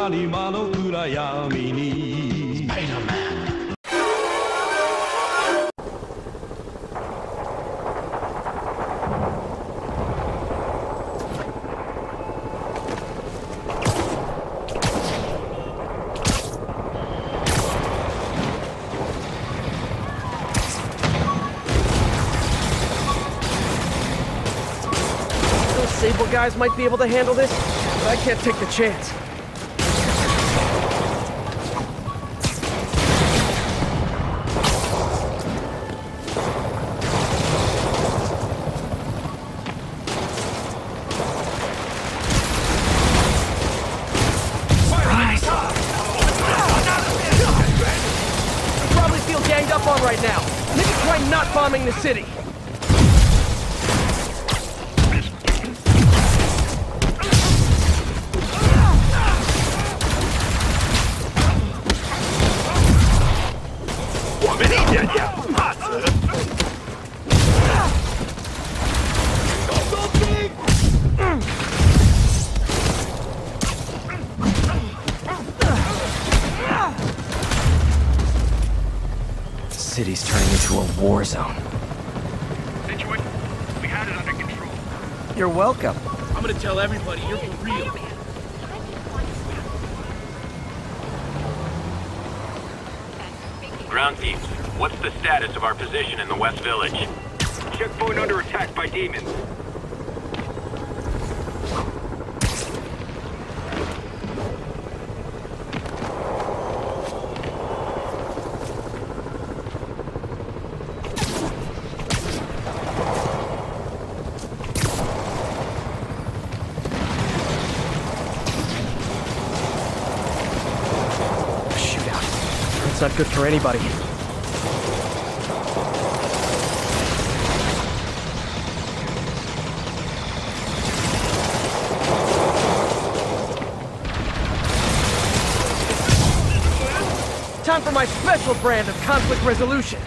谷間の暗闇に Sable guys might be able to handle this, but I can't take the chance. I probably feel ganged up on right now. Maybe try not bombing the city. The city's turning into a war zone. Situation, we had it under control. You're welcome. I'm gonna tell everybody you're for real. Ground teams, what's the status of our position in the West Village? Checkpoint under attack by demons. It's not good for anybody. Time for my special brand of conflict resolution.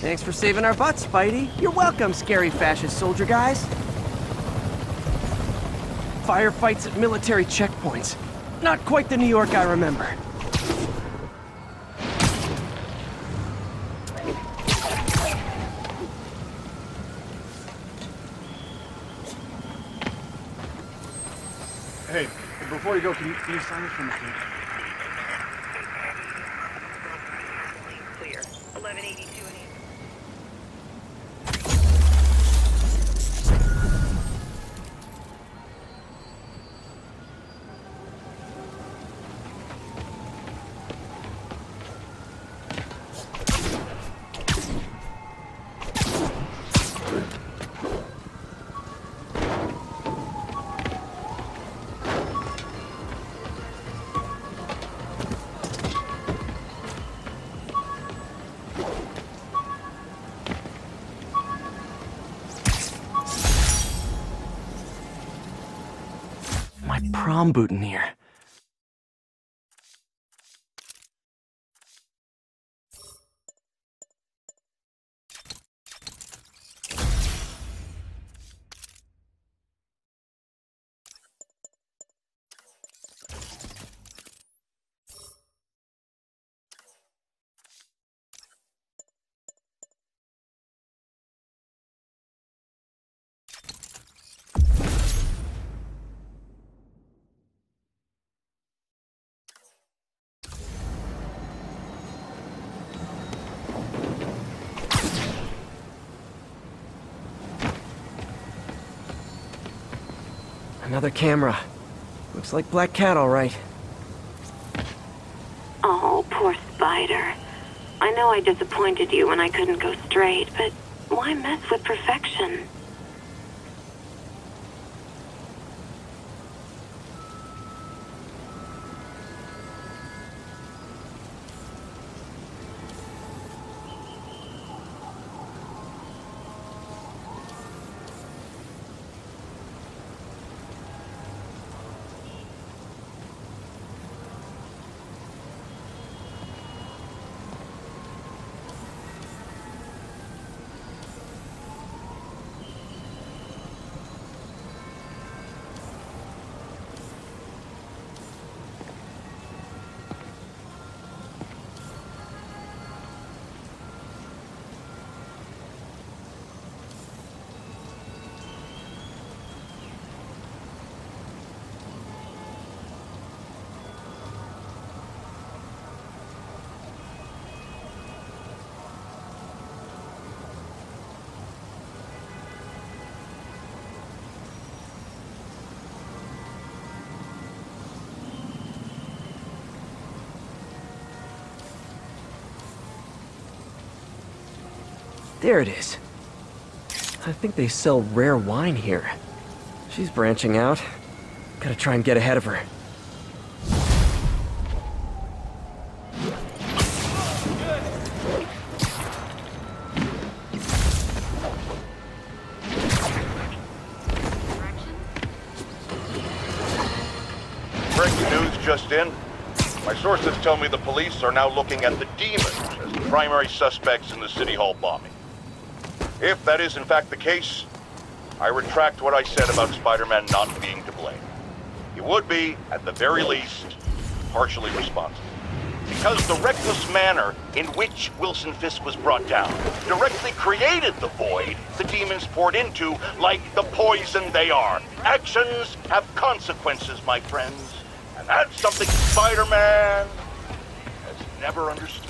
Thanks for saving our butts, Spidey. You're welcome, scary fascist soldier guys. Firefights at military checkpoints. Not quite the New York I remember. Hey, before you go, can you sign this for me, please? Clear. 1182 and My prom boutonniere. Another camera. Looks like Black Cat, all right. Oh, poor Spider. I know I disappointed you when I couldn't go straight, but why mess with perfection? There it is. I think they sell rare wine here. She's branching out. Gotta try and get ahead of her. Breaking news just in. My sources tell me the police are now looking at the demons as the primary suspects in the City Hall bombing. If that is in fact the case, I retract what I said about Spider-Man not being to blame. He would be, at the very least, partially responsible. Because the reckless manner in which Wilson Fisk was brought down directly created the void the demons poured into, like the poison they are. Actions have consequences, my friends. And that's something Spider-Man has never understood.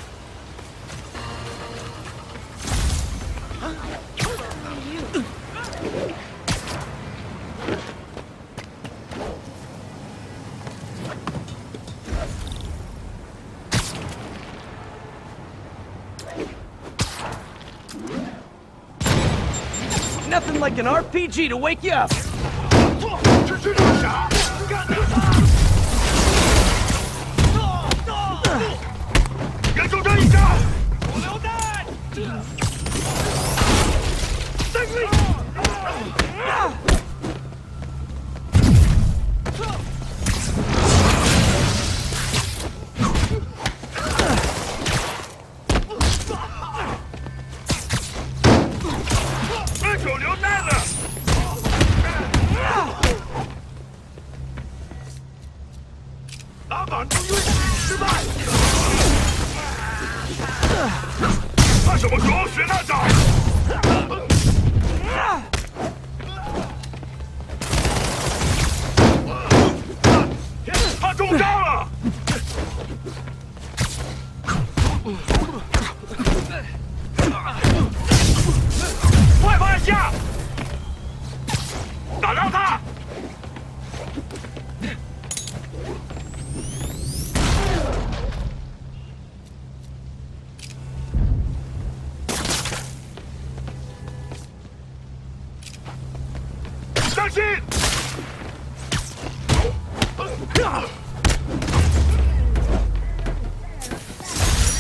Nothing like an RPG to wake you up.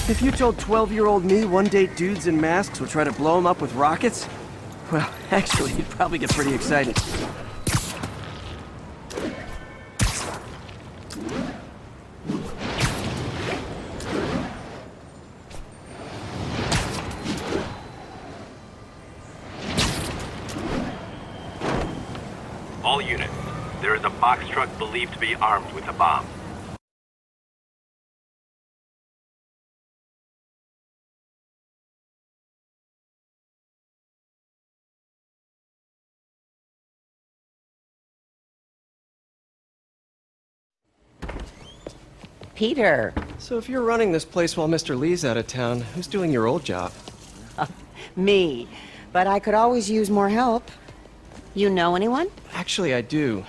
If you told 12-year-old me one-day dudes in masks would try to blow him up with rockets, well, actually, you'd probably get pretty excited. All units, there is a box truck believed to be armed with a bomb. Peter. So if you're running this place while Mr. Lee's out of town, who's doing your old job? Me. But I could always use more help. You know anyone? Actually, I do.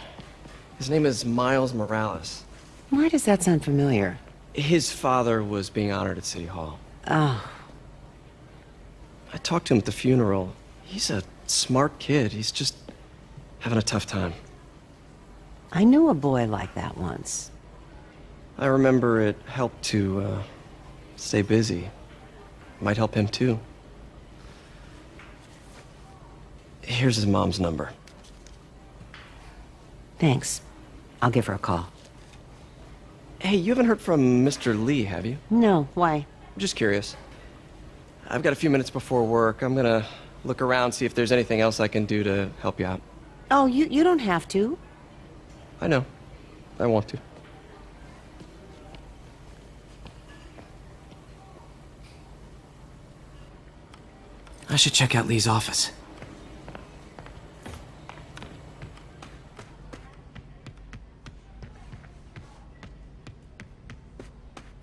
His name is Miles Morales. Why does that sound familiar? His father was being honored at City Hall. Oh, I talked to him at the funeral. He's a smart kid. He's just having a tough time. I knew a boy like that once. I remember it helped to, stay busy. Might help him, too. Here's his mom's number. Thanks. I'll give her a call. Hey, you haven't heard from Mr. Lee, have you? No, why? Just curious. I've got a few minutes before work. I'm gonna look around, see if there's anything else I can do to help you out. Oh, you don't have to. I know. I want to. I should check out Lee's office.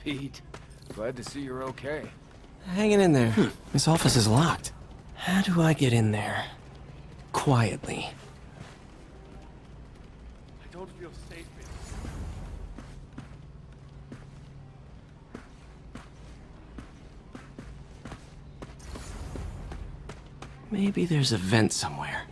Pete, glad to see you're okay. Hanging in there. This office is locked. How do I get in there? Quietly. I don't feel safe in Maybe there's a vent somewhere.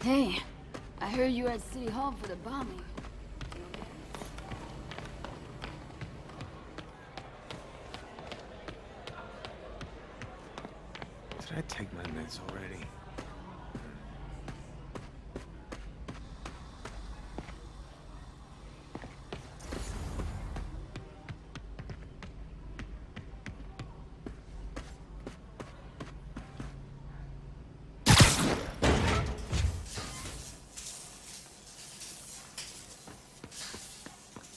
Hey, I heard you were at City Hall for the bombing. Did I take my meds already?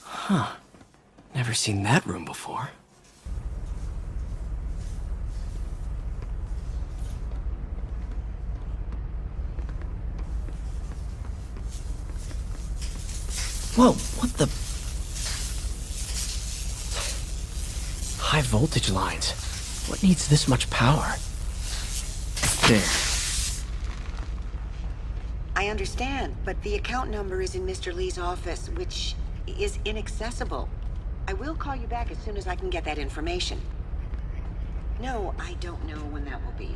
Huh. Never seen that room before. Whoa, what the? High voltage lines. What needs this much power? There. I understand, but the account number is in Mr. Lee's office, which is inaccessible. I will call you back as soon as I can get that information. No, I don't know when that will be.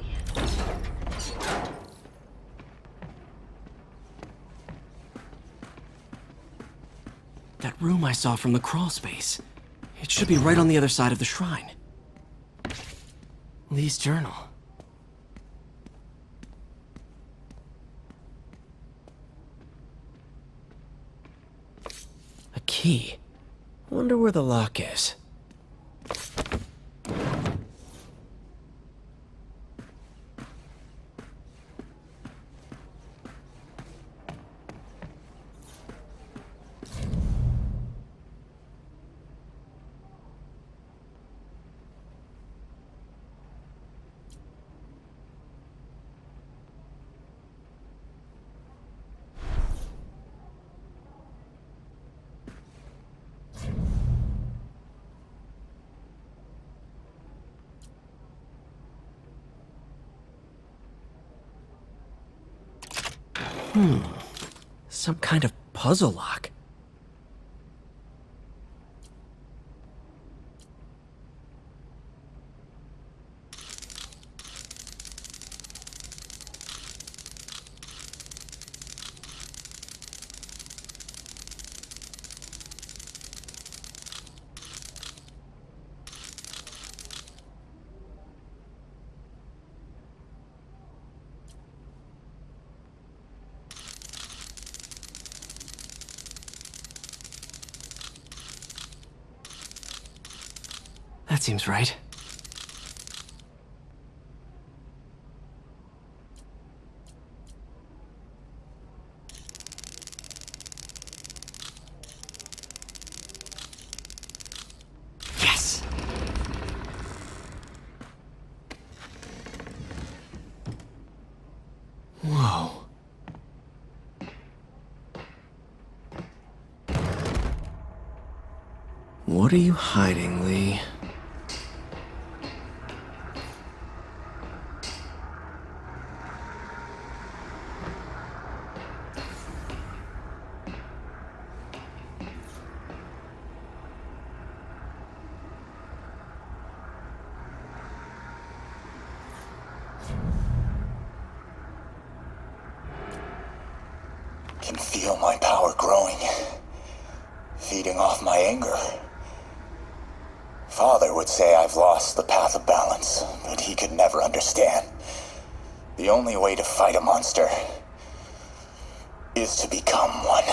That room I saw from the crawl space. It should be right on the other side of the shrine. Lee's journal. A key. Wonder where the lock is. Some kind of puzzle lock. That seems right. Yes! Whoa. What are you hiding, Lee? feel my power growing, feeding off my anger. Father would say I've lost the path of balance, but he could never understand. The only way to fight a monster is to become one.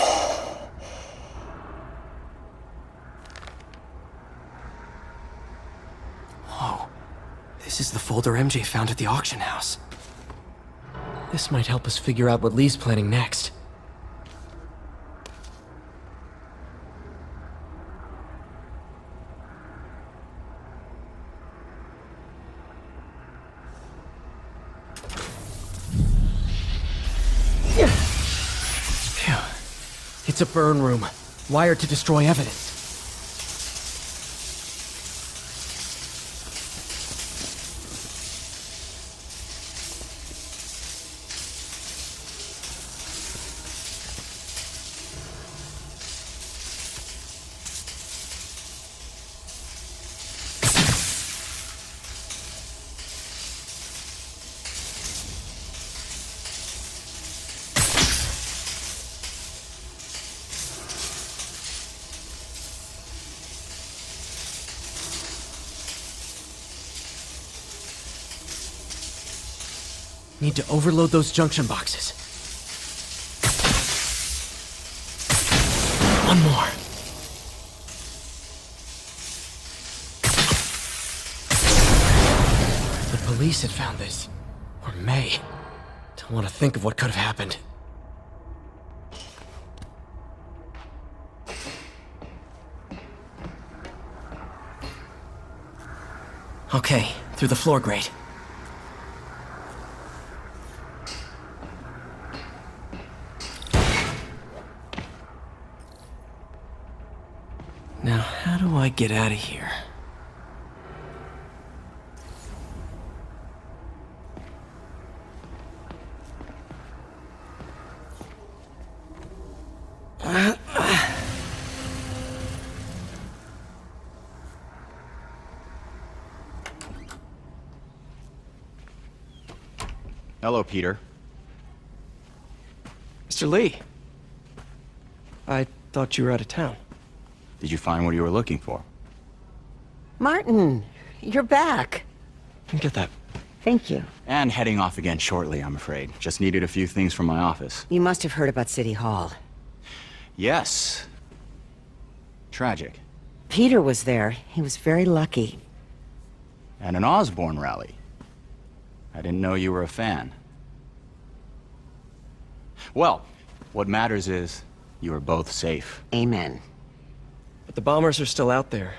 Whoa. This is the folder MJ found at the auction house. This might help us figure out what Lee's planning next. Phew. It's a burn room, wired to destroy evidence. Need to overload those junction boxes. One more. The police had found this. Or may. Don't want to think of what could have happened. Okay, through the floor grate. Now, how do I get out of here? Hello, Peter. Mr. Lee. I thought you were out of town. Did you find what you were looking for? Martin, you're back. Get that. Thank you. And heading off again shortly, I'm afraid. Just needed a few things from my office. You must have heard about City Hall. Yes. Tragic. Peter was there. He was very lucky. And an Osborne rally. I didn't know you were a fan. Well, what matters is you are both safe. Amen. But the bombers are still out there.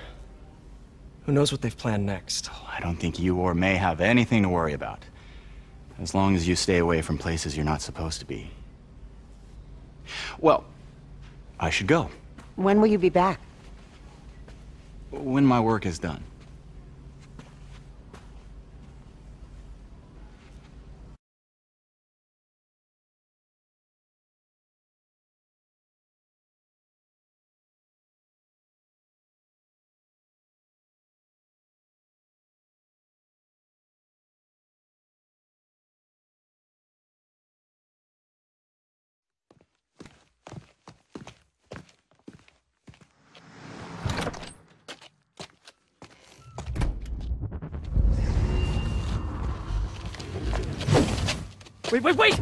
Who knows what they've planned next? I don't think you or May have anything to worry about. As long as you stay away from places you're not supposed to be. Well, I should go. When will you be back? When my work is done. Wait!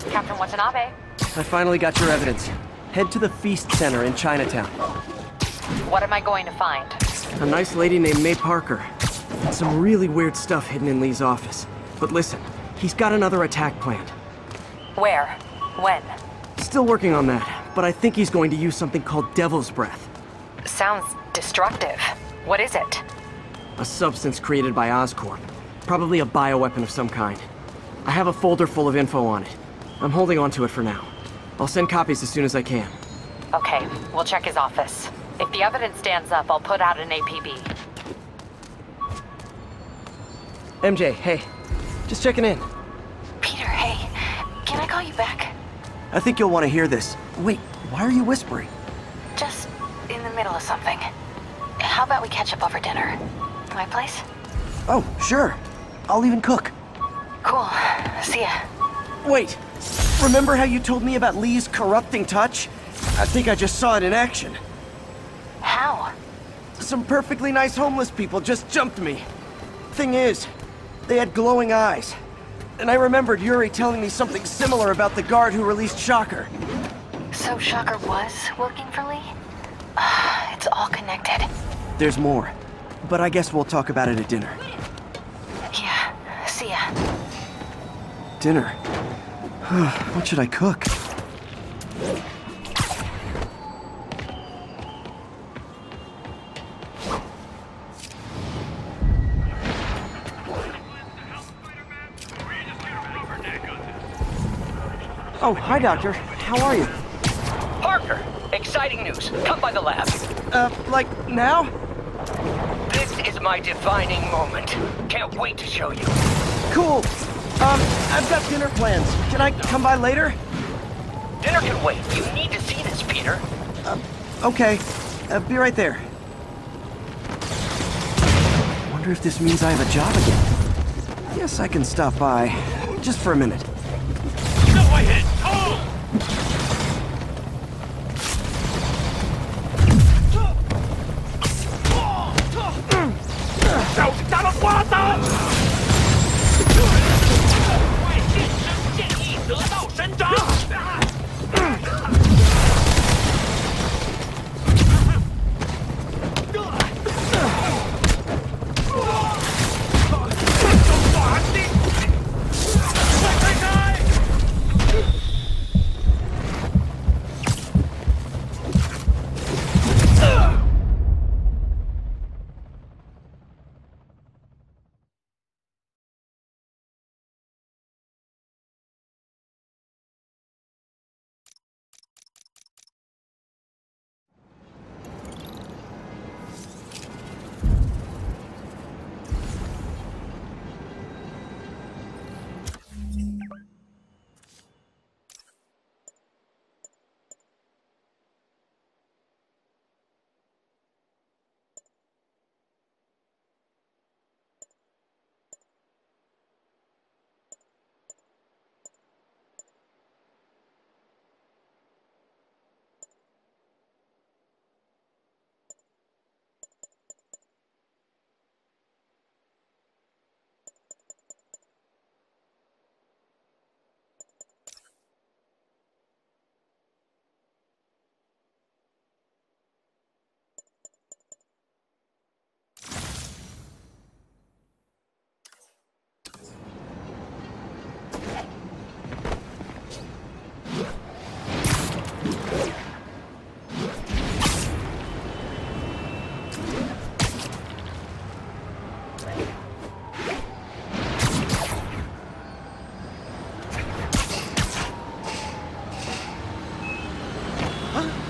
Captain Watanabe. I finally got your evidence. Head to the Feast Center in Chinatown. What am I going to find? A nice lady named May Parker. Some really weird stuff hidden in Lee's office. But listen, he's got another attack planned. Where? When? Still working on that, but I think he's going to use something called Devil's Breath. Sounds destructive. What is it? A substance created by Oscorp. Probably a bioweapon of some kind. I have a folder full of info on it. I'm holding on to it for now. I'll send copies as soon as I can. Okay, we'll check his office. If the evidence stands up, I'll put out an APB. MJ, hey. Just checking in. Peter, hey. Can I call you back? I think you'll want to hear this. Wait, why are you whispering? Just in the middle of something. How about we catch up over dinner? My place? Oh, sure. I'll even cook. Cool. See ya. Wait. Remember how you told me about Lee's corrupting touch? I think I just saw it in action. How? Some perfectly nice homeless people just jumped me. Thing is, they had glowing eyes. And I remembered Yuri telling me something similar about the guard who released Shocker. So Shocker was working for Lee? It's all connected. There's more. But I guess we'll talk about it at dinner. Yeah, see ya. Dinner? What should I cook? Oh, hi, Doctor. How are you? Parker, exciting news. Come by the lab. Like now? This is my defining moment. Can't wait to show you. Cool. I've got dinner plans. Can I come by later? Dinner can wait. You need to see this, Peter. Okay. Be right there. Wonder if this means I have a job again. Guess I can stop by. Just for a minute. Go ahead! Oh!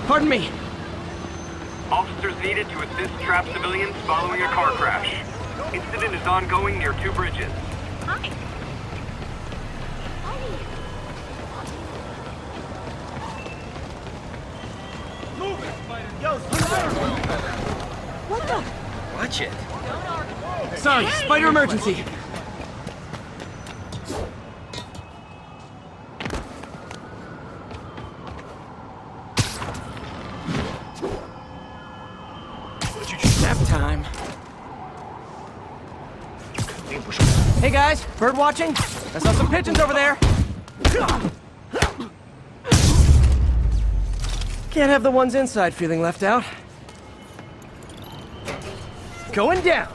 Pardon me. Officers needed to assist trapped civilians following a car crash. Incident is ongoing near 2 bridges. Hi. Move it, Spider! Yo, what the? Watch it. Sorry, spider emergency. Nap time. Hey guys, bird watching? I saw some pigeons over there. Can't have the ones inside feeling left out. Going down.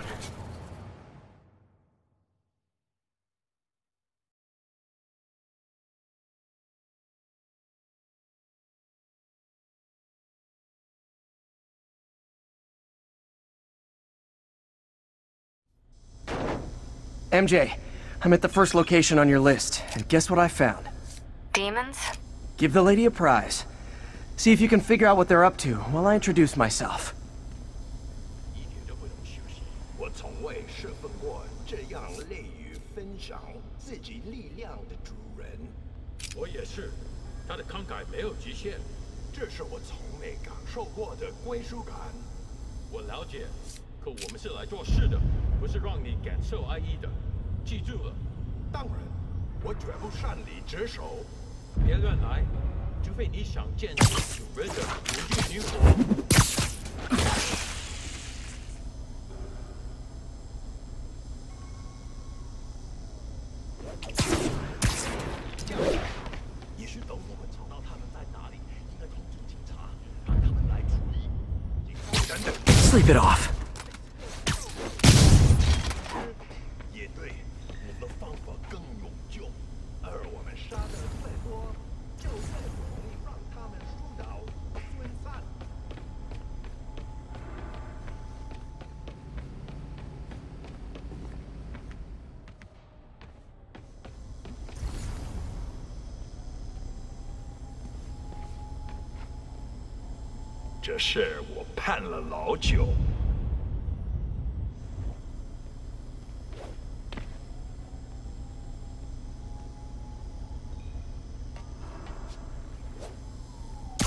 MJ, I'm at the first location on your list, and guess what I found? Demons? Give the lady a prize. See if you can figure out what they're up to while I introduce myself. 我从未侍奉过这样乐于分享自己力量的主人。我也是，他的慷慨没有极限，这是我从没感受过的归属感。我了解，可我们是来做事的，不是让你感受爱意的。记住了。当然，我绝不擅离职守。别乱来，除非你想见你主人的无尽女火。 也许等我们找到他们在哪里，应该通知警察，让他们来处理。等等 Sleep it off. 也对，我们的方法更永久，而我们杀的越多，就越容易让他们疏导分散。 这事我盼了老久。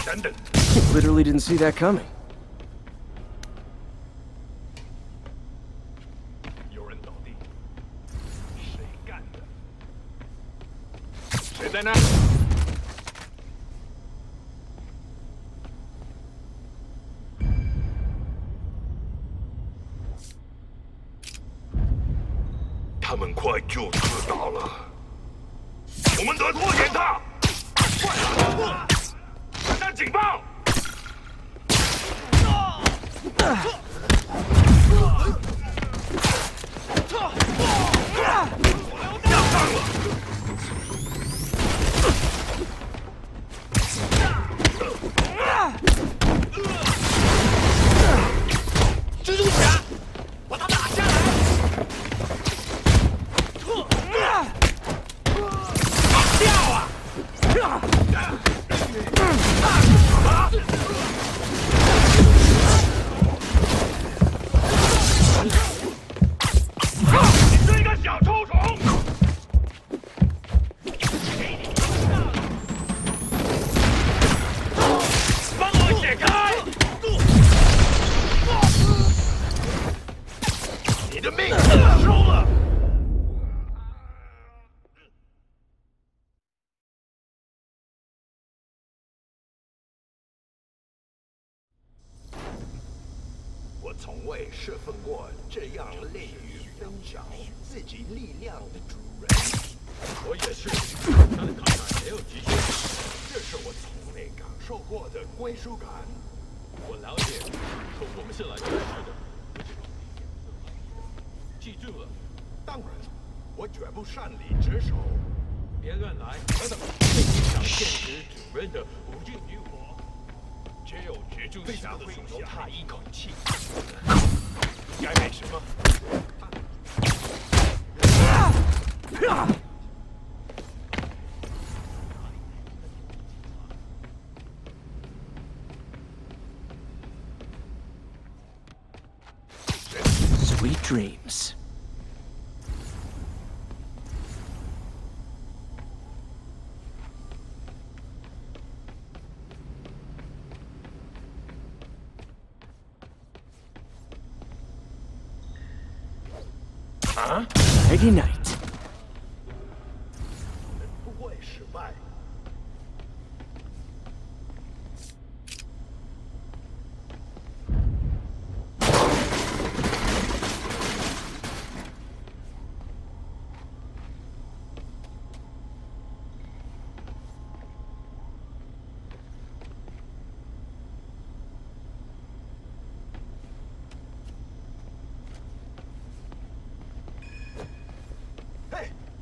等等 Literally didn't see that coming. 有人倒地，谁干的？谁在那？ 他们快就知道了，我们得拖延他！快，传达警报！要上了！蜘蛛侠，把他打下来！ 掉啊！你是一个小臭虫！帮我解开！你的命收了！ 我从未侍奉过这样乐于分享自己力量的主人。我也是，他的慷慨没有极限，这是我从没感受过的归属感。我了解，可我们是来做事的，记住了。当然，我绝不擅离职守。别乱来，等等，会影响现实主人的无尽欲火。 只有蜘蛛侠会容他一口气。应该没什么。Sweet dreams. Peggy Knight. 不会失败。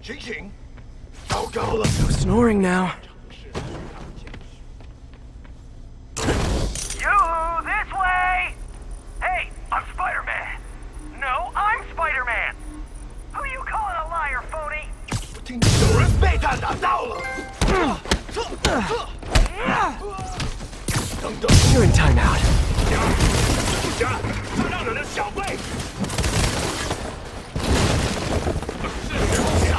醒醒！糟糕了 No snoring now. You, this way! Hey, I'm Spider-Man. No, I'm Spider-Man. Who you calling You're in timeout. 家他让人的小辈。是时候想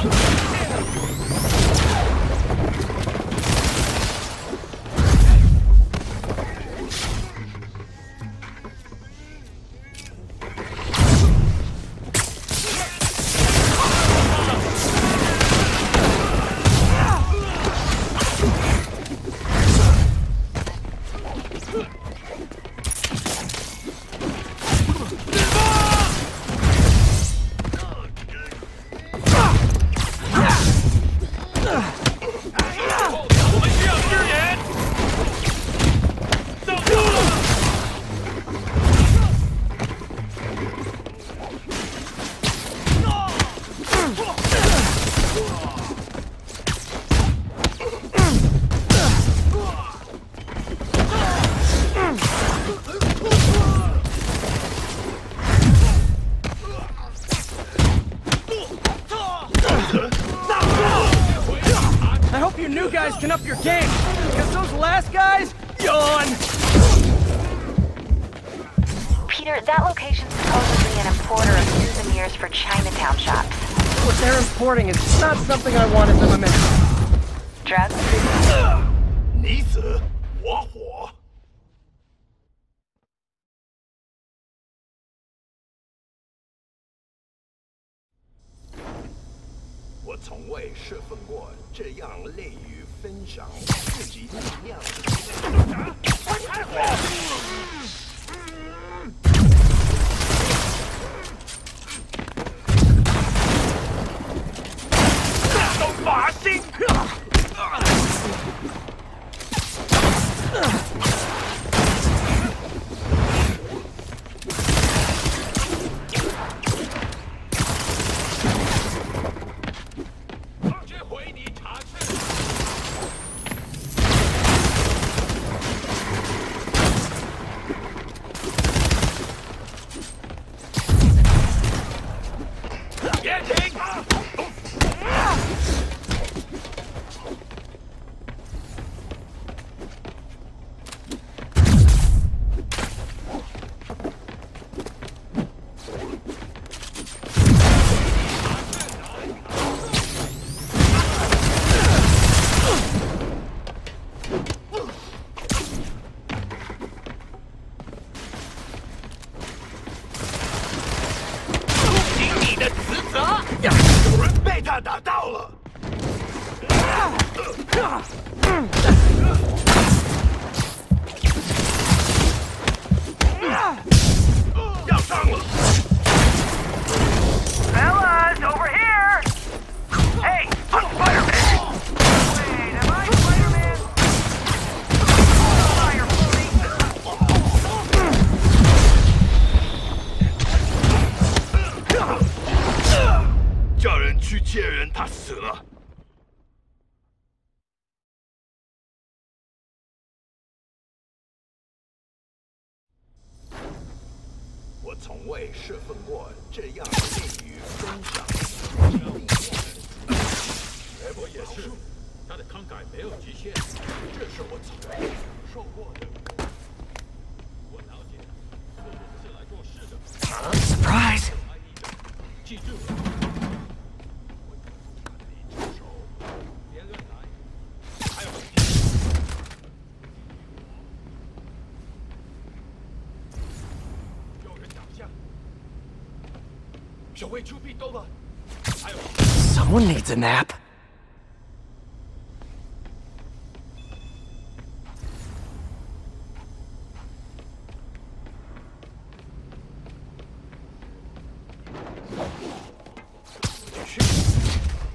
I hope you new guys can up your game, because those last guys, yawn! Peter, that location's supposedly an importer of souvenirs for Chinatown shops. What they're importing is not something I want as a memento. Drugs? 你死我活。我从未侍奉过这样乐于分享自己力量的。开火！大动法心！别停！你的职责，有人被他打到了。要上了 Fellas, over here! Hey, I'm Spider-Man! Wait, am I Spider-Man? Fire floating! 叫人去接人，他死了。我从未侍奉过这样乐于分享力量的主人。我也是，他的慷慨没有极限，这是我从未享受过的。我了解，这人是来做事的。Surprise! 记住。别乱来，还有有人挡下，守卫出臂兜了，还有 Someone needs a nap.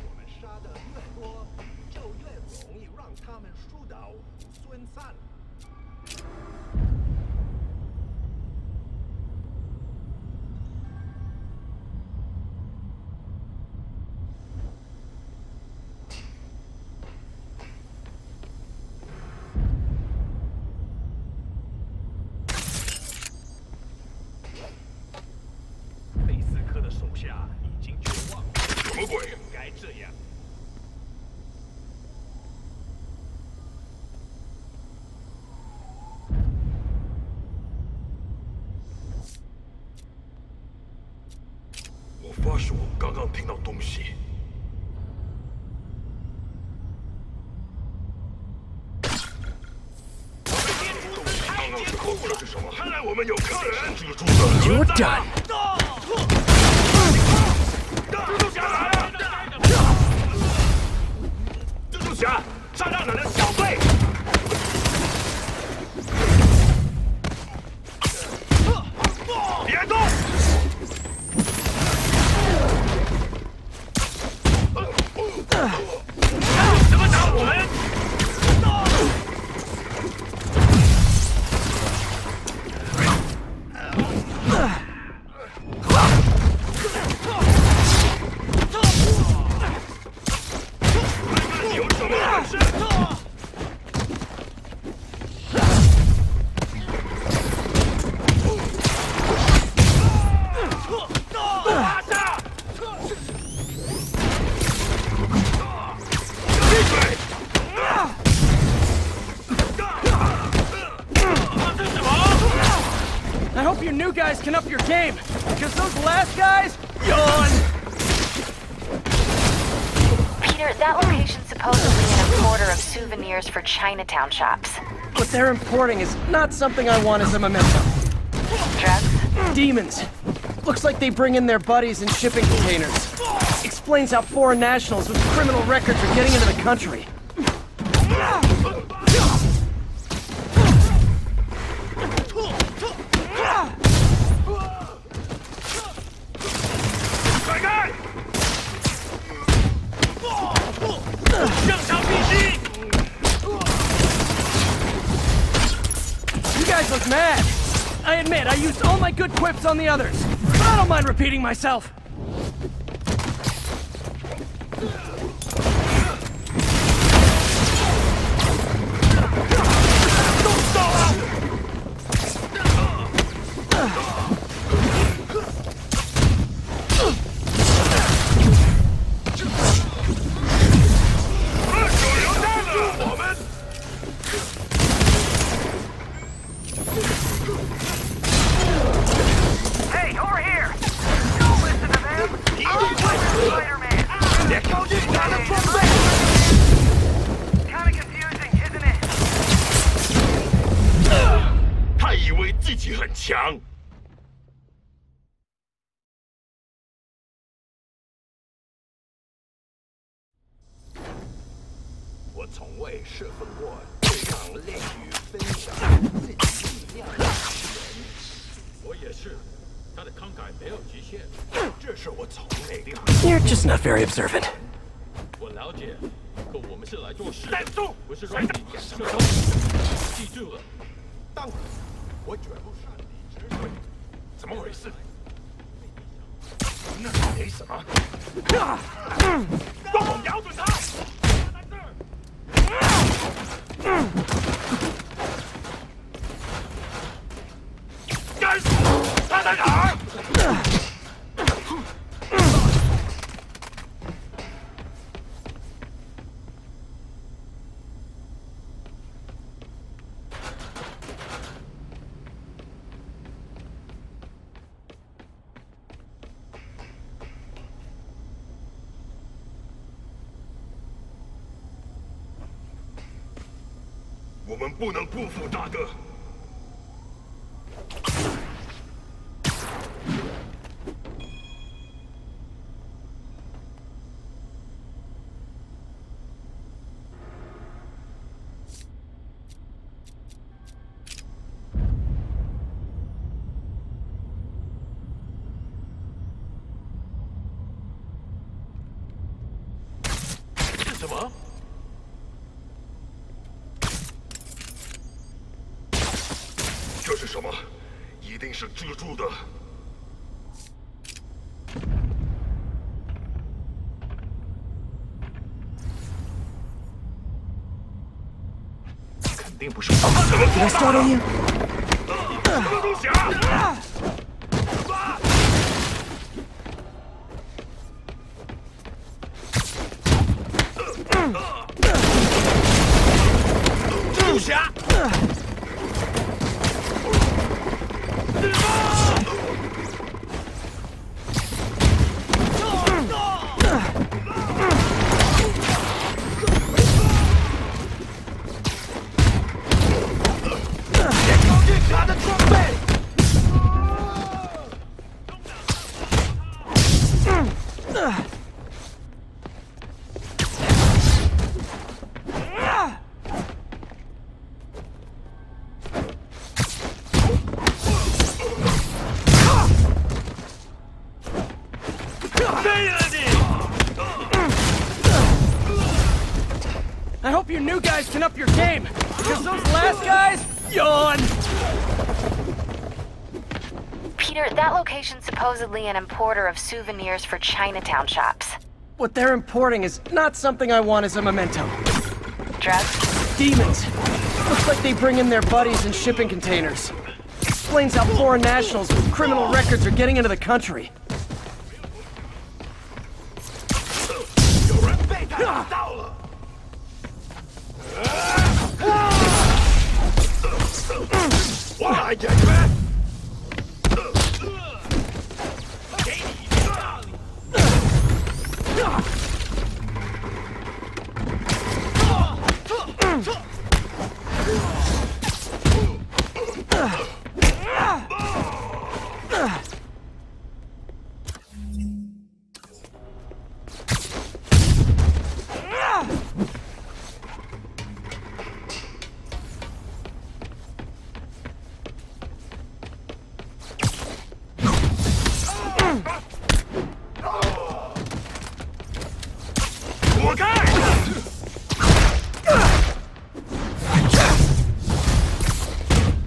我们杀的越多，就越容易让他们输到孙散。是我刚刚听到东西。刚刚是后这是什么？看来我们有客人。蜘蛛的。You're done. 蜘蛛侠来了！蜘蛛侠，炸弹奶奶小队！别动！怎么打我们？有什么本事？I hope you new guys can up your game, because those last guys, yawn! Peter, that location's supposedly an importer of souvenirs for Chinatown shops. What they're importing is not something I want as a memento. Drugs? Demons. Looks like they bring in their buddies in shipping containers. Explains how foreign nationals with criminal records are getting into the country. You guys look mad. I admit, I used all my good quips on the others. But I don't mind repeating myself. Hey, over here! Don't listen to them! Spider-Man! Kinda confusing, isn't it? 他以为自己很强。我从未侍奉过这样乐于分享自己力量的人。我也是，他的慷慨没有极限，这是我从没料。You're just not very observant. 我了解，可我们是来做事的，不是让你感受到。记住了，当然，我绝不擅离职守。怎么回事？那没什么。帮我瞄准他！该死！他在哪儿？我们不能辜负大哥。是什么？这是什么？一定是蜘蛛的。肯定不是我。怎么做到的？蜘蛛侠！蜘蛛侠！ new guys can up your game, because those last guys, yawn! Peter, that location's supposedly an importer of souvenirs for Chinatown shops. What they're importing is not something I want as a memento. Drugs? Demons. Looks like they bring in their buddies in shipping containers. Explains how foreign nationals with criminal records are getting into the country.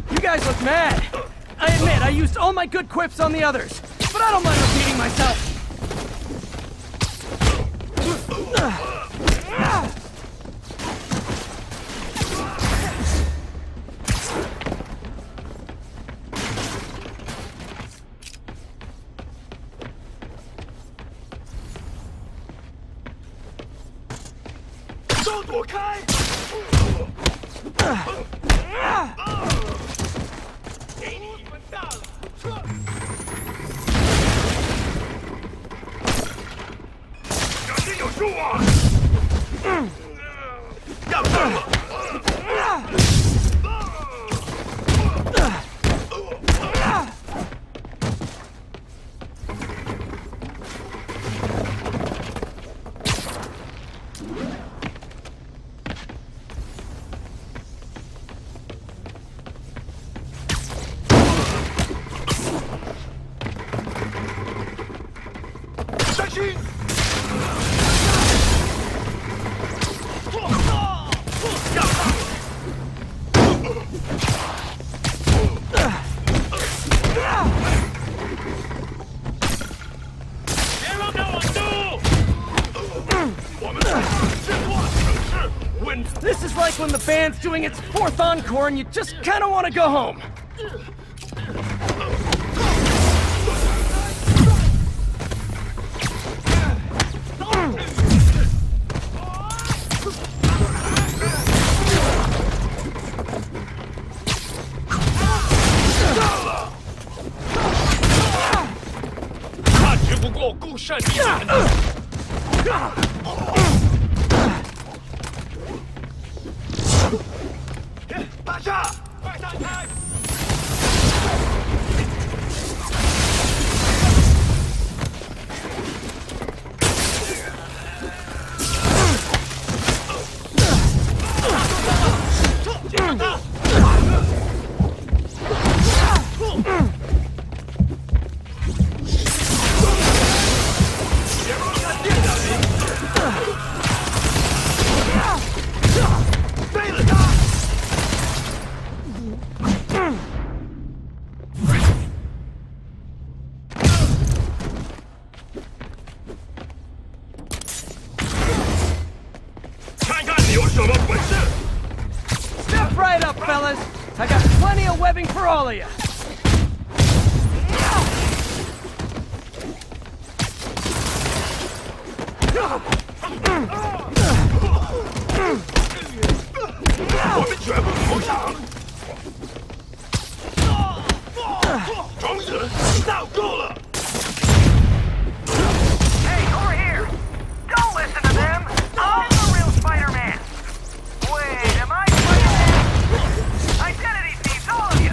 You guys look mad. I admit, I used all my good quips on the others, but I don't mind repeating myself. This is like when the band's doing its 4th encore and you just kind of want to go home. Step right up, fellas. I got plenty of webbing for all of you. Hey, over here! Don't listen to them! I'm the real Spider-Man! Wait, am I Spider-Man? Identity thieves, all of you!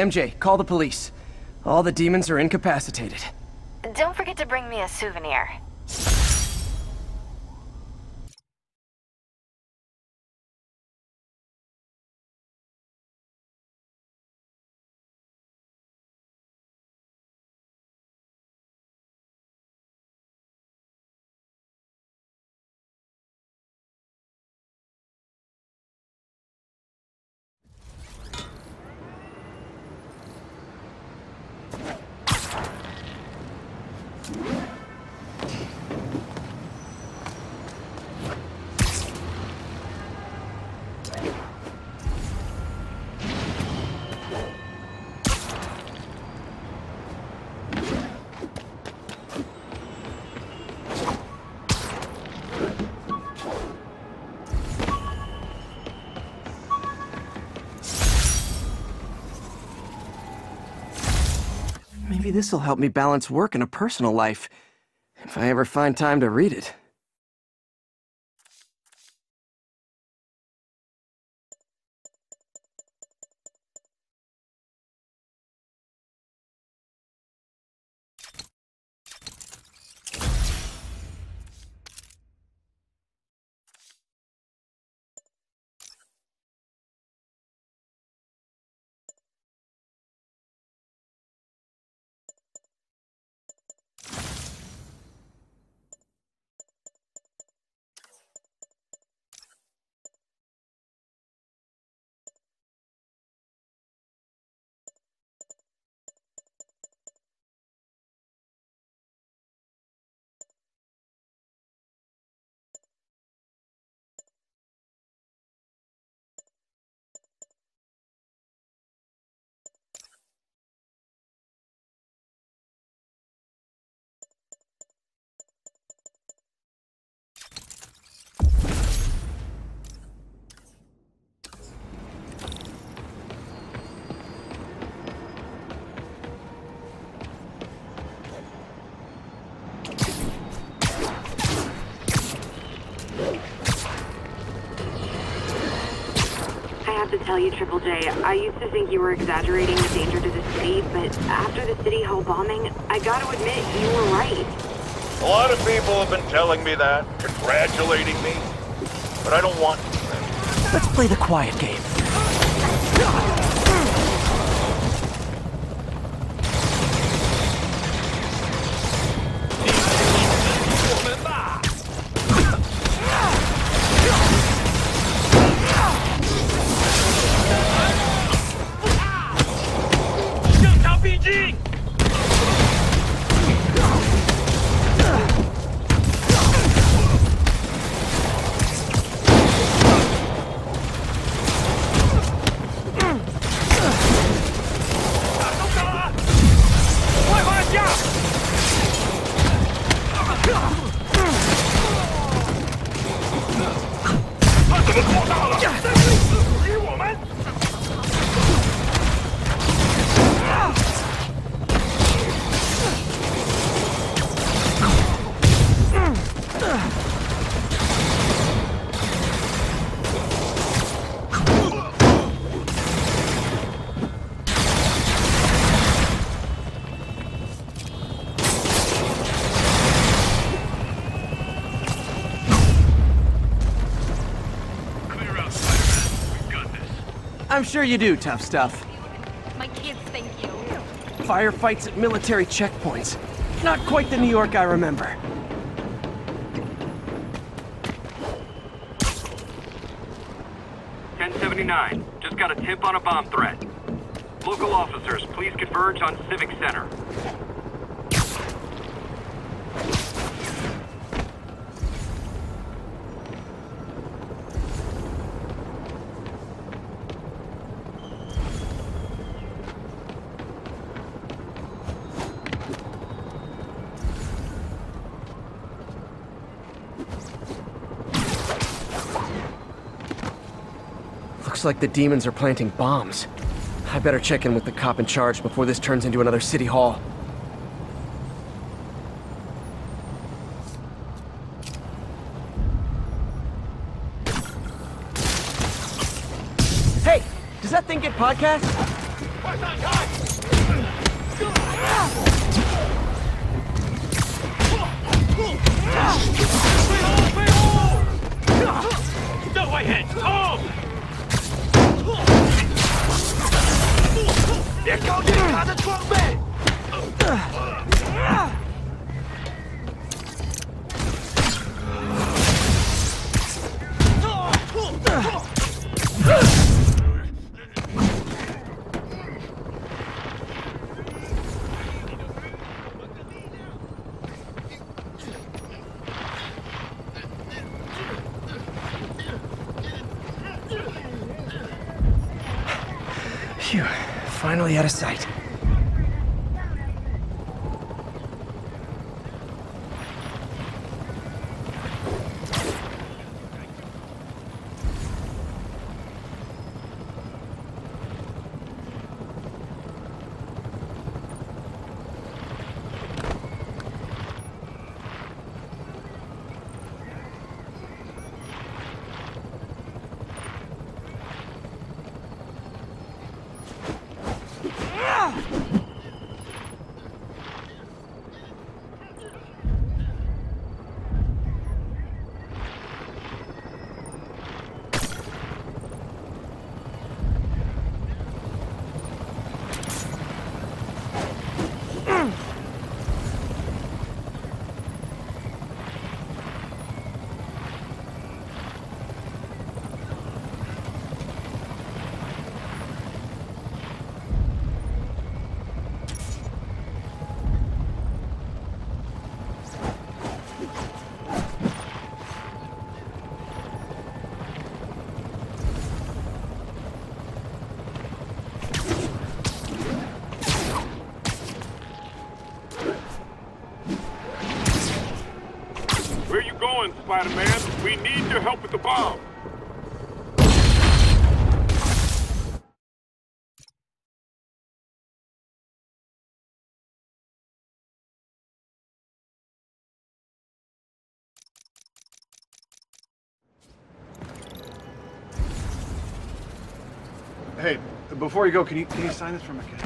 MJ, call the police. All the demons are incapacitated. Don't forget to bring me a souvenir. Maybe this'll help me balance work and a personal life, if I ever find time to read it. To tell you, Triple J, I used to think you were exaggerating the danger to the city, but after the City Hall bombing, I gotta admit, you were right. A lot of people have been telling me that, congratulating me, but I don't want to. Let's play the quiet game. I'm sure you do, tough stuff. My kids thank you. Firefights at military checkpoints. Not quite the New York I remember. "1079, just got a tip on a bomb threat. Local officers, please converge on Civic Center." Looks like the demons are planting bombs. I better check in with the cop in charge before this turns into another city hall. Hey! Does that thing get podcasts? 快散开！这外眼冲！别靠近他的装备！Phew, finally out of sight. Spider-Man, we need your help with the bomb. Hey, before you go, can you sign this for my kid?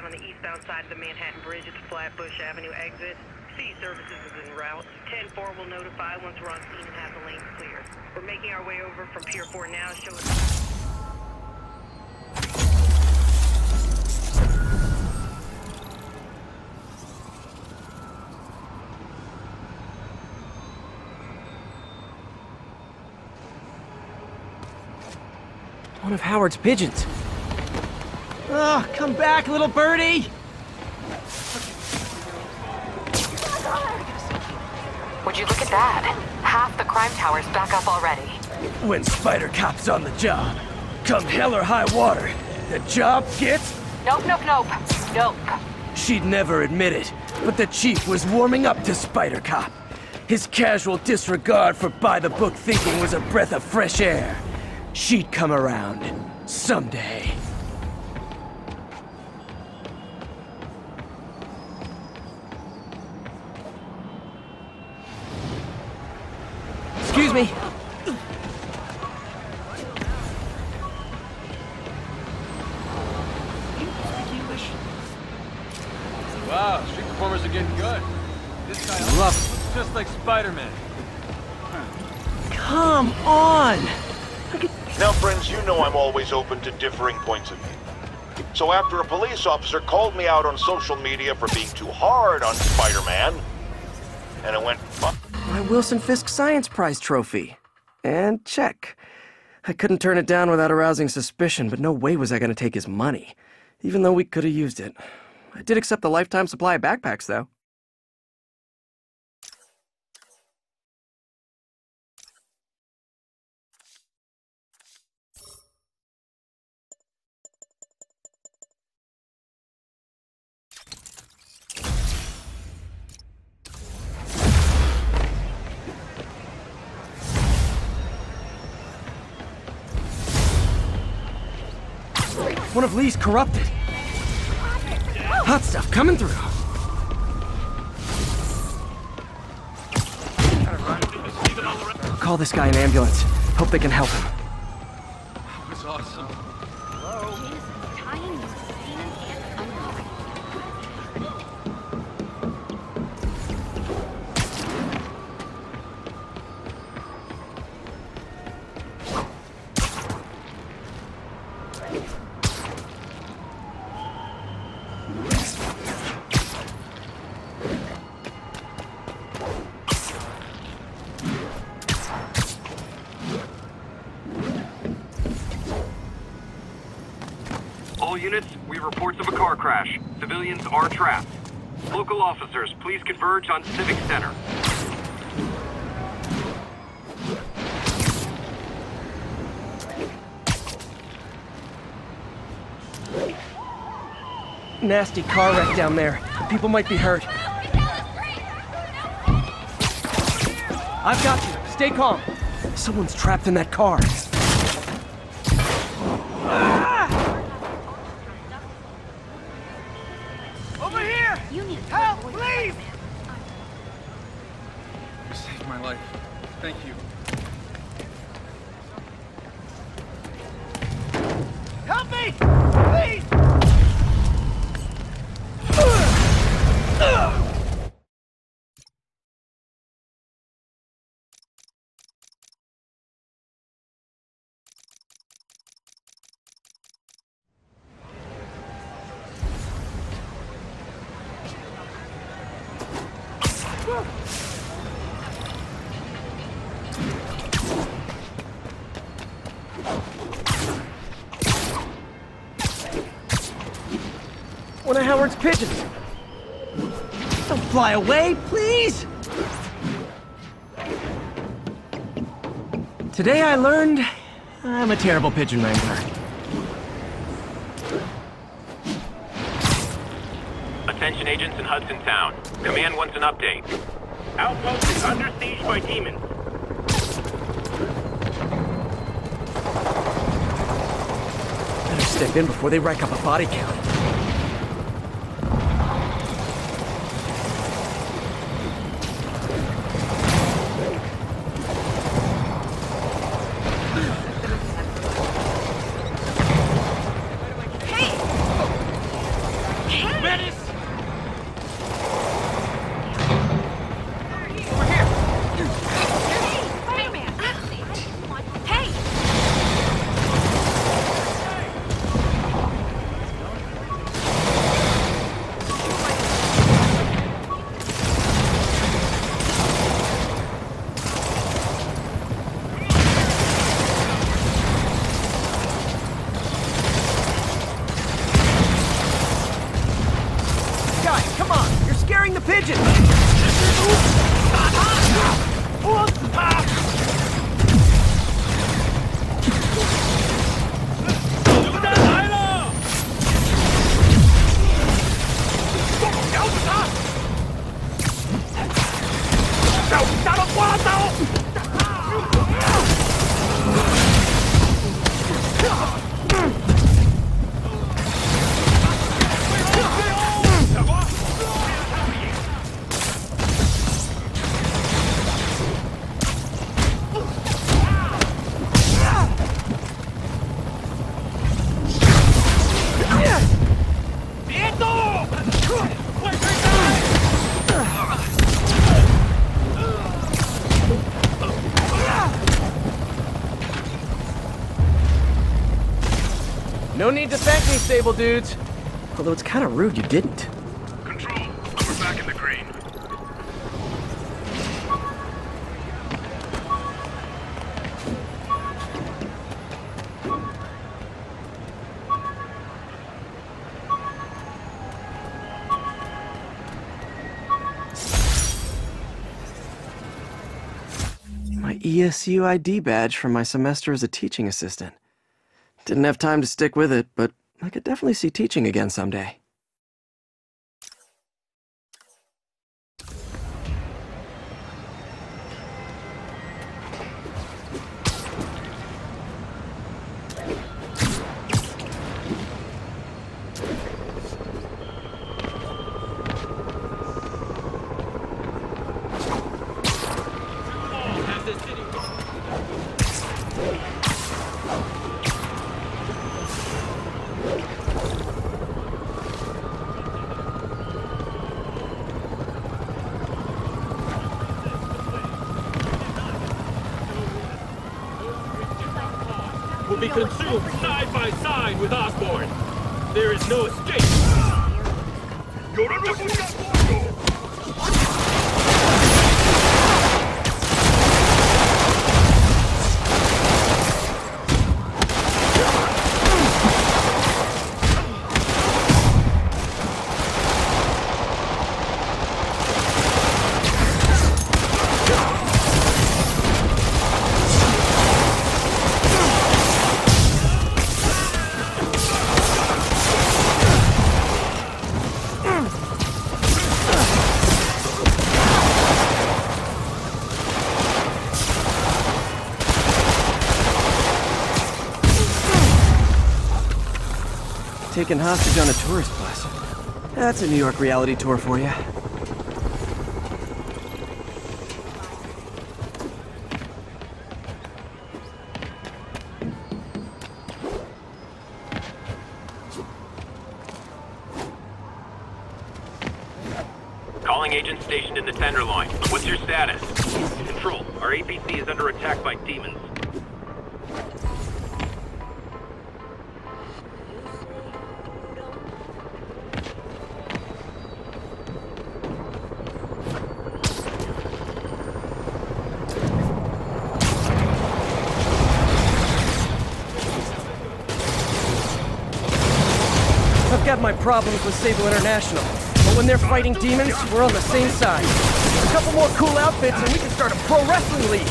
On the eastbound side of the Manhattan Bridge at the Flatbush Avenue exit. City services is en route. 10-4 will notify once we're on scene and have the lanes clear. We're making our way over from Pier 4 now. Show us. One of Howard's pigeons. Oh, come back, little birdie! Would you look at that? Half the crime tower's back up already. When Spider Cop's on the job, come hell or high water, the job gets... Nope. She'd never admit it, but the chief was warming up to Spider Cop. His casual disregard for by-the-book thinking was a breath of fresh air. She'd come around, someday. Excuse me. Wow, street performers are getting good. This guy looks just like Spider-Man. Come on! Now, friends, you know I'm always open to differing points of view. So after a police officer called me out on social media for being too hard on Spider-Man, and it went... My Wilson Fisk Science Prize trophy. And check. I couldn't turn it down without arousing suspicion, but no way was I going to take his money, even though we could have used it. I did accept the lifetime supply of backpacks, though. One of Lee's corrupted. Hot stuff coming through. I'll call this guy an ambulance. Hope they can help him. That was awesome. All units, we have reports of a car crash. Civilians are trapped. Local officers, please converge on Civic Center. Nasty car wreck down there. People might be hurt. I've got you. Stay calm. Someone's trapped in that car. Over here! Help, please! You saved my life. Thank you. Help me! Please! One of Howard's pigeons. Don't fly away, please! Today I learned I'm a terrible pigeon wrangler. Attention agents in Hudson Town. Command wants an update. Outpost is under siege by demons. Better step in before they rack up a body count. The pigeon! No need to thank me, Sable dudes. Although it's kind of rude you didn't. Control, we're back in the green. My ESU ID badge from my semester as a teaching assistant. Didn't have time to stick with it, but I could definitely see teaching again someday. will be consumed side by side with Osborn. There is no escape. Taken hostage on a tourist bus. That's a New York reality tour for you. Calling agent stationed in the Tenderloin. What's your status? Control, our APC is under attack by demons. I've got my problems with Sable International, but when they're fighting demons, we're on the same side. A couple more cool outfits and we can start a pro wrestling league!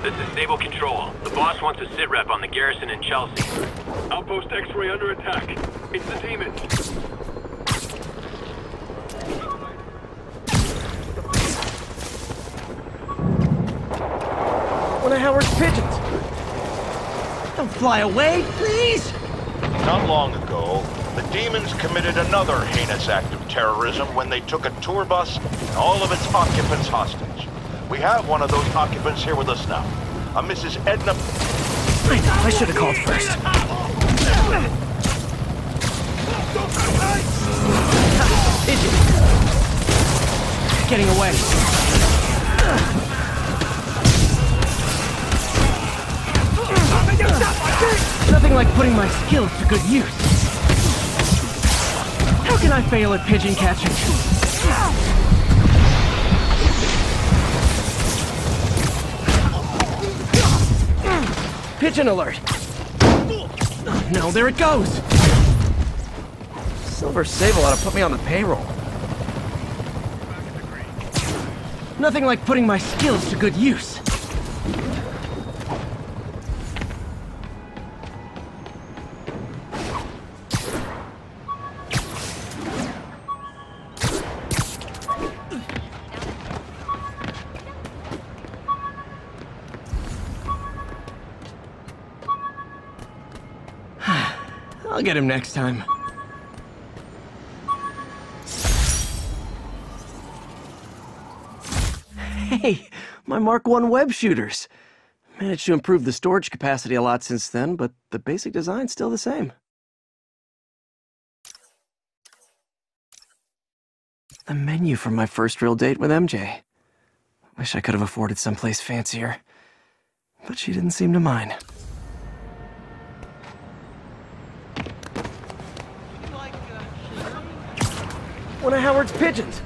This is Stable Control. The boss wants a sit rep on the garrison in Chelsea. Outpost X-ray under attack. It's the demons. One of Howard's pigeons! Don't fly away, please! Not long ago, the demons committed another heinous act of terrorism when they took a tour bus and all of its occupants hostage. We have one of those occupants here with us now. A Mrs. Edna... I should have called first. Pigeon! Getting away. Nothing like putting my skills to good use. How can I fail at pigeon catching? Pigeon alert! Oh, no, there it goes! Silver Sable ought to put me on the payroll. Nothing like putting my skills to good use. I'll get him next time. Hey, my Mark I web shooters. Managed to improve the storage capacity a lot since then, but the basic design's still the same. The menu from my first real date with MJ. Wish I could have afforded someplace fancier. But she didn't seem to mind. One of Howard's pigeons.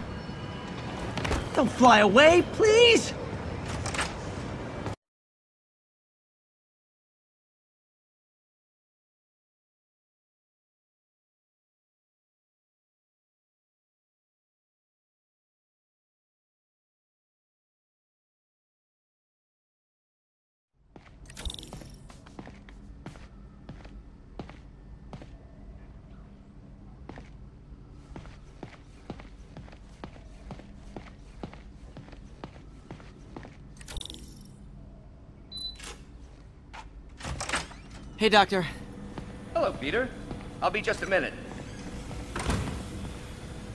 Don't fly away, please! Hey, Doctor. Hello, Peter. I'll be just a minute.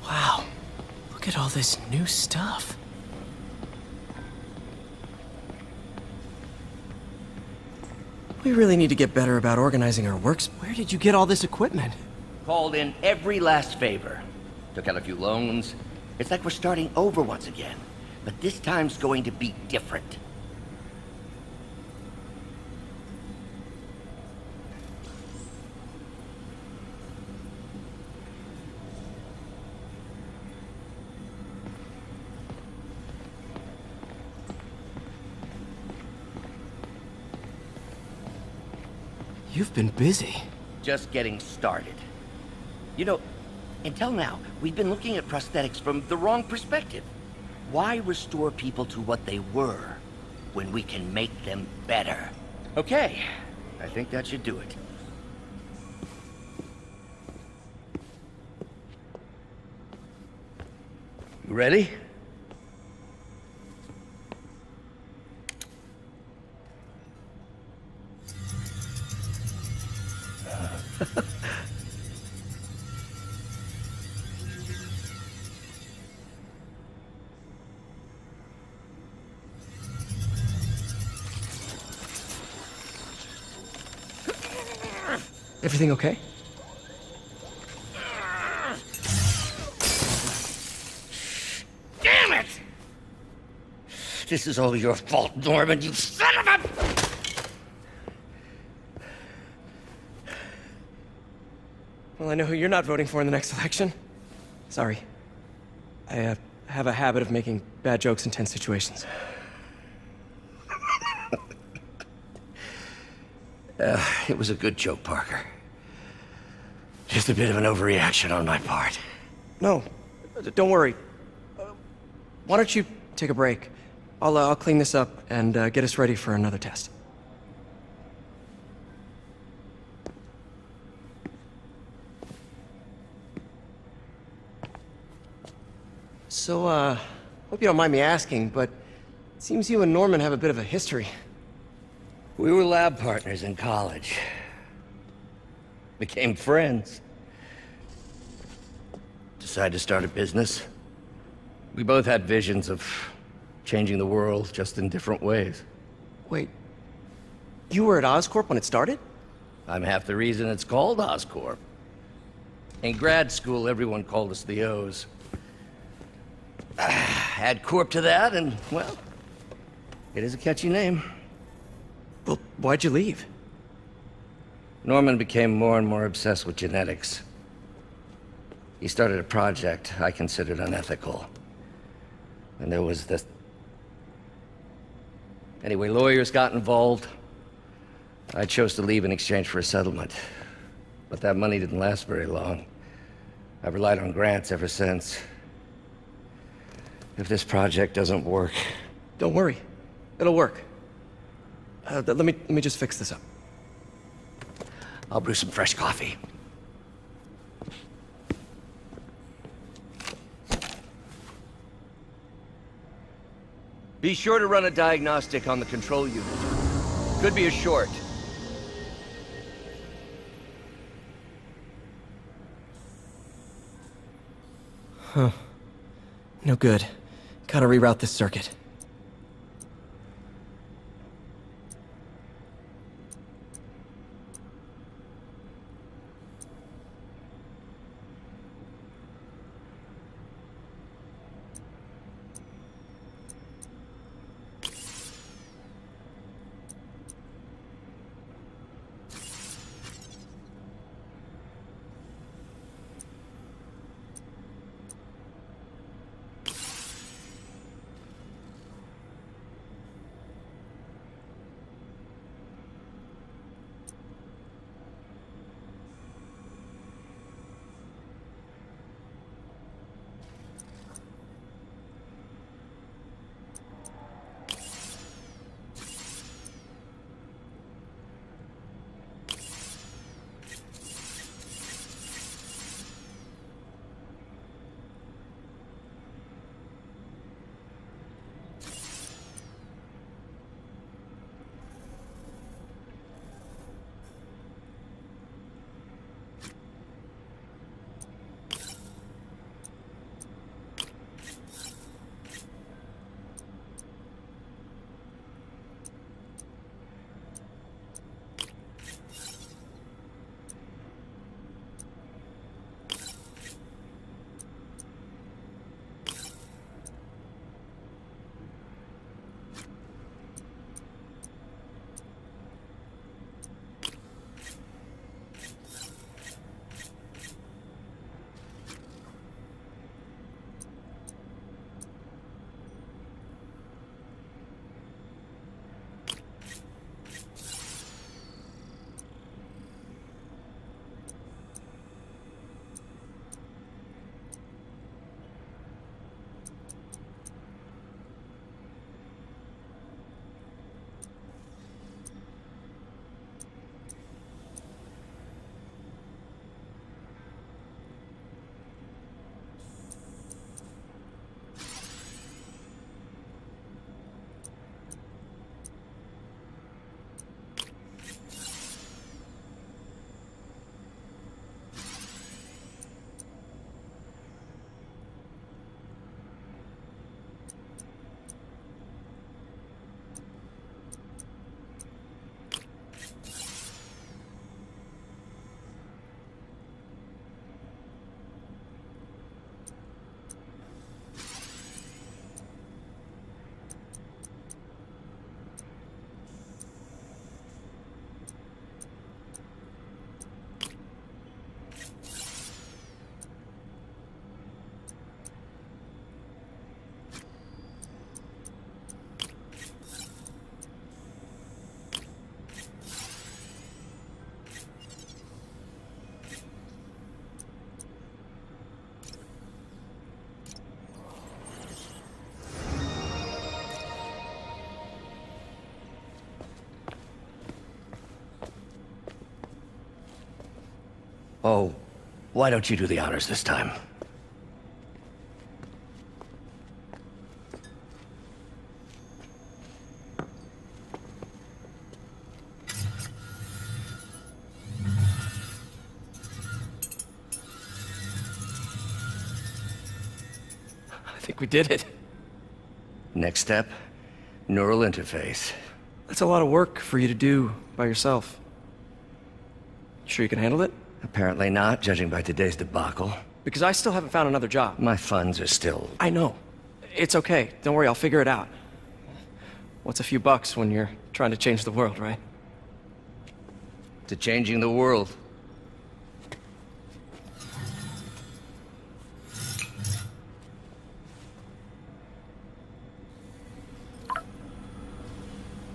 Wow. Look at all this new stuff. We really need to get better about organizing our works. Where did you get all this equipment? Called in every last favor. Took out a few loans. It's like we're starting over once again. But this time's going to be different. You've been busy. Just getting started. You know, until now, we've been looking at prosthetics from the wrong perspective. Why restore people to what they were when we can make them better? Okay, I think that should do it. You ready? Everything okay? Damn it! This is all your fault, Norman, you son of a... Well, I know who you're not voting for in the next election. Sorry. I have a habit of making bad jokes in tense situations. It was a good joke, Parker. Just a bit of an overreaction on my part. No, don't worry. Why don't you take a break? I'll clean this up and get us ready for another test. So, hope you don't mind me asking, but it seems you and Norman have a bit of a history. We were lab partners in college. Became friends. Decided to start a business. We both had visions of changing the world, just in different ways. Wait, you were at Oscorp when it started? I'm half the reason it's called Oscorp. In grad school, everyone called us the O's. Add Corp to that, and, well, it is a catchy name. Well, why'd you leave? Norman became more and more obsessed with genetics. He started a project I considered unethical. And there was this... Anyway, lawyers got involved. I chose to leave in exchange for a settlement. But that money didn't last very long. I've relied on grants ever since. If this project doesn't work... Don't worry. It'll work. Let me just fix this up. I'll brew some fresh coffee. Be sure to run a diagnostic on the control unit. Could be a short. Huh. No good. Gotta reroute this circuit. Oh, why don't you do the honors this time? I think we did it. Next step, neural interface. That's a lot of work for you to do by yourself. Sure you can handle it? Apparently not, judging by today's debacle. Because I still haven't found another job. My funds are still... I know. It's okay. Don't worry, I'll figure it out. What's a few bucks when you're trying to change the world, right? To changing the world.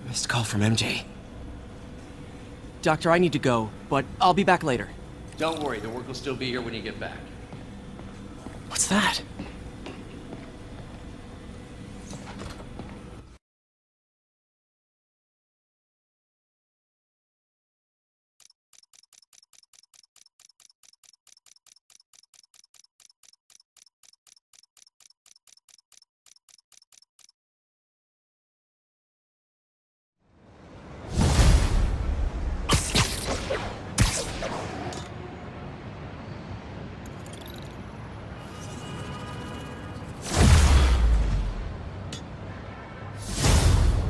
Missed call from MJ. Doctor, I need to go, but I'll be back later. Don't worry, the work will still be here when you get back. What's that?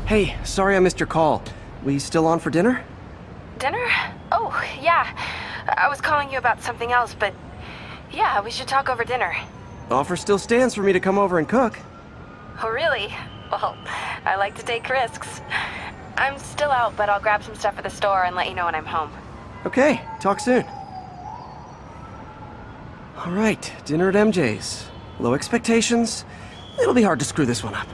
Hey, sorry I missed your call. We still on for dinner? Dinner? Oh, yeah. I was calling you about something else, but yeah, we should talk over dinner. Offer still stands for me to come over and cook. Oh, really? Well, I like to take risks. I'm still out, but I'll grab some stuff at the store and let you know when I'm home. Okay, talk soon. All right, dinner at MJ's. Low expectations. It'll be hard to screw this one up.